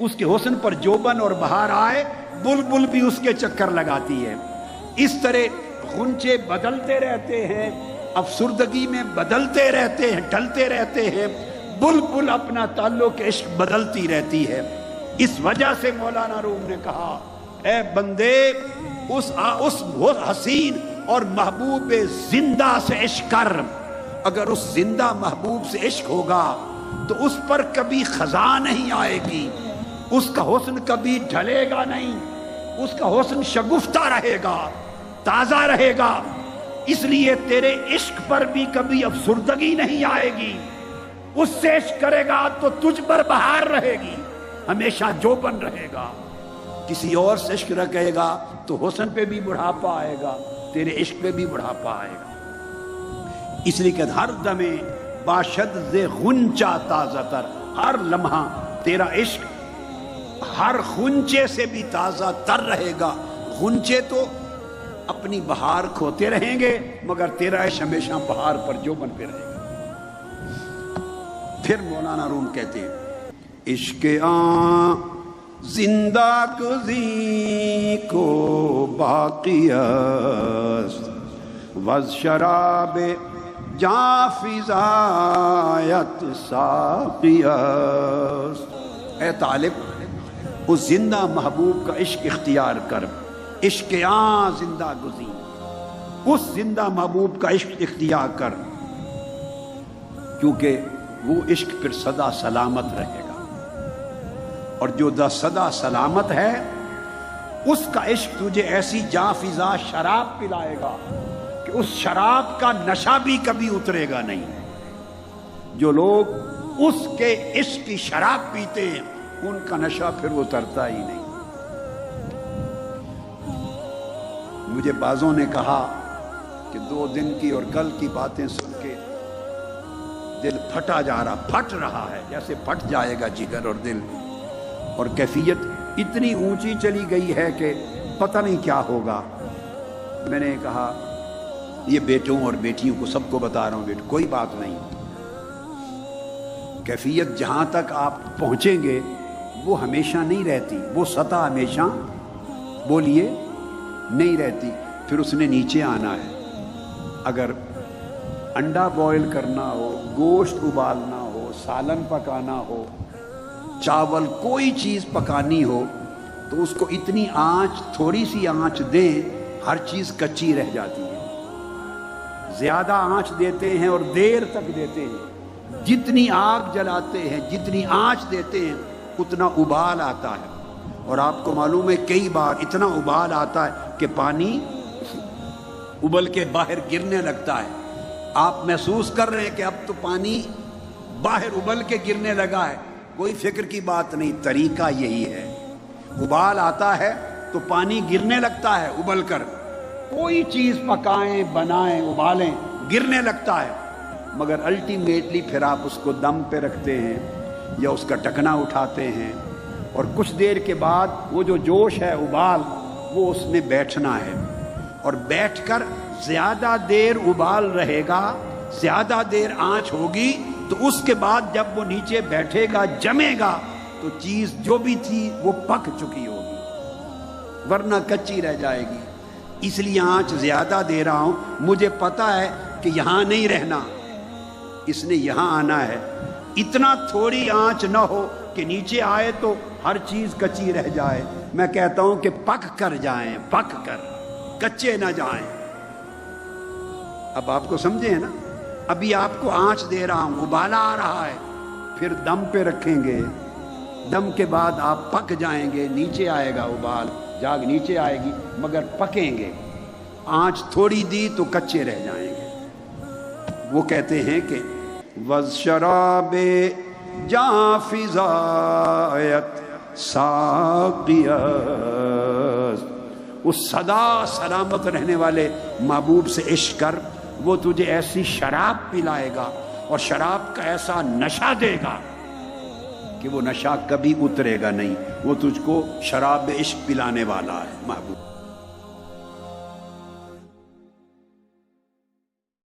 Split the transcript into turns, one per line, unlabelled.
اس کے حسن پر جوبن اور بہار آئے، بلبل بھی اس کے چکر لگاتی ہے۔ اس طرح غنچے بدلتے رہتے ہیں، افسردگی میں بدلتے رہتے ہیں، ڈھلتے رہتے ہیں، بلبل اپنا تعلق عشق بدلتی رہتی ہے۔ اس وجہ سے مولانا روم نے کہا، اے بندے اس حسین اور محبوب زندہ سے عشق کر۔ اگر اس زندہ محبوب سے عشق ہوگا تو اس پر کبھی خزاں نہیں آئے گی، اس کا حسن کبھی ڈھلے گا نہیں، اس کا حسن شگفتہ رہے گا، تازہ رہے گا۔ اس لیے تیرے عشق پر بھی کبھی افسردگی نہیں آئے گی۔ اس سے عشق کرے گا تو تجھ پر بہار رہے گی، ہمیشہ جوبن رہے گا۔ کسی اور سے عشق رکھے گا تو حسن پہ بھی بڑھاپا آئے گا، تیرے عشق پہ بھی بڑھاپا آئے گا۔ اس لیے کہ ہر دمے باشد ز غنچہ تازہ تر، ہر لمحہ تیرا عشق ہر غنچے سے بھی تازہ تر رہے گا۔ غنچے تو اپنی بہار کھوتے رہیں گے مگر تیرا عشق ہمیشہ بہار پر جوبن پہ رہے گا۔ پھر مولانا روم کہتے ہیں، عشق آن زندہ گزی کو باقی است وز شراب جاں فزایت ساقی است۔ اے طالب، اس زندہ محبوب کا عشق اختیار کر، عشق آن زندہ گزی، اس زندہ محبوب کا عشق اختیار کر، کیونکہ وہ عشق پھر سدا سلامت رہے گا، اور جو سدا سلامت ہے اس کا عشق تجھے ایسی جاں فضا شراب پلائے گا کہ اس شراب کا نشہ بھی کبھی اترے گا نہیں۔ جو لوگ اس کے عشق کی شراب پیتے ہیں ان کا نشہ پھر اترتا ہی نہیں۔ مجھے بعضوں نے کہا کہ 2 دن کی اور کل کی باتیں سن کے دل پھٹا جا رہا، پھٹ رہا ہے جیسے پھٹ جائے گا جگر اور دل، اور کیفیت اتنی اونچی چلی گئی ہے کہ پتہ نہیں کیا ہوگا۔ میں نے کہا یہ بیٹوں اور بیٹیوں کو سب کو بتا رہا ہوں، بیٹوں کوئی بات نہیں، کیفیت جہاں تک آپ پہنچیں گے وہ ہمیشہ نہیں رہتی، وہ سطح ہمیشہ بولیے نہیں رہتی، پھر اس نے نیچے آنا ہے۔ اگر انڈا بوائل کرنا ہو، گوشت ابالنا ہو، سالن پکانا ہو، چاول کوئی چیز پکانی ہو تو اس کو اتنی آنچ، تھوڑی سی آنچ دیں، ہر چیز کچی رہ جاتی ہے۔ زیادہ آنچ دیتے ہیں اور دیر تک دیتے ہیں، جتنی آگ جلاتے ہیں، جتنی آنچ دیتے ہیں اتنا ابال آتا ہے، اور آپ کو معلوم ہے کئی بار اتنا ابال آتا ہے کہ پانی ابل کے باہر گرنے لگتا ہے۔ آپ محسوس کر رہے ہیں کہ اب تو پانی باہر ابل کے گرنے لگا ہے، کوئی فکر کی بات نہیں، طریقہ یہی ہے۔ ابال آتا ہے تو پانی گرنے لگتا ہے ابل کر، کوئی چیز پکائیں، بنائیں، ابالیں، گرنے لگتا ہے، مگر الٹیمیٹلی پھر آپ اس کو دم پہ رکھتے ہیں یا اس کا ڈھکنا اٹھاتے ہیں، اور کچھ دیر کے بعد وہ جو جوش ہے ابال وہ اس میں بیٹھنا ہے، اور بیٹھ کر زیادہ دیر ابال رہے گا، زیادہ دیر آنچ ہوگی، تو اس کے بعد جب وہ نیچے بیٹھے گا، جمے گا، تو چیز جو بھی تھی وہ پک چکی ہوگی، ورنہ کچی رہ جائے گی۔ اس لیے آنچ زیادہ دے رہا ہوں، مجھے پتا ہے کہ یہاں نہیں رہنا، اس نے یہاں آنا ہے۔ اتنا تھوڑی آنچ نہ ہو کہ نیچے آئے تو ہر چیز کچی رہ جائے، میں کہتا ہوں کہ پک کر جائیں، پک کر، کچے نہ جائیں۔ اب آپ کو سمجھے ہیں نا، ابھی آپ کو آنچ دے رہا ہوں، ابالا آ رہا ہے، پھر دم پہ رکھیں گے، دم کے بعد آپ پک جائیں گے، نیچے آئے گا ابال، جاگ نیچے آئے گی، مگر پکیں گے۔ آنچ تھوڑی دی تو کچے رہ جائیں گے۔ وہ کہتے ہیں کہ وز شراب جاں فزایت ساقی است، اس سدا سلامت رہنے والے محبوب سے عشق کر، وہ تجھے ایسی شراب پلائے گا اور شراب کا ایسا نشہ دے گا کہ وہ نشہ کبھی اترے گا نہیں، وہ تجھ کو شراب عشق پلانے والا ہے محبوب۔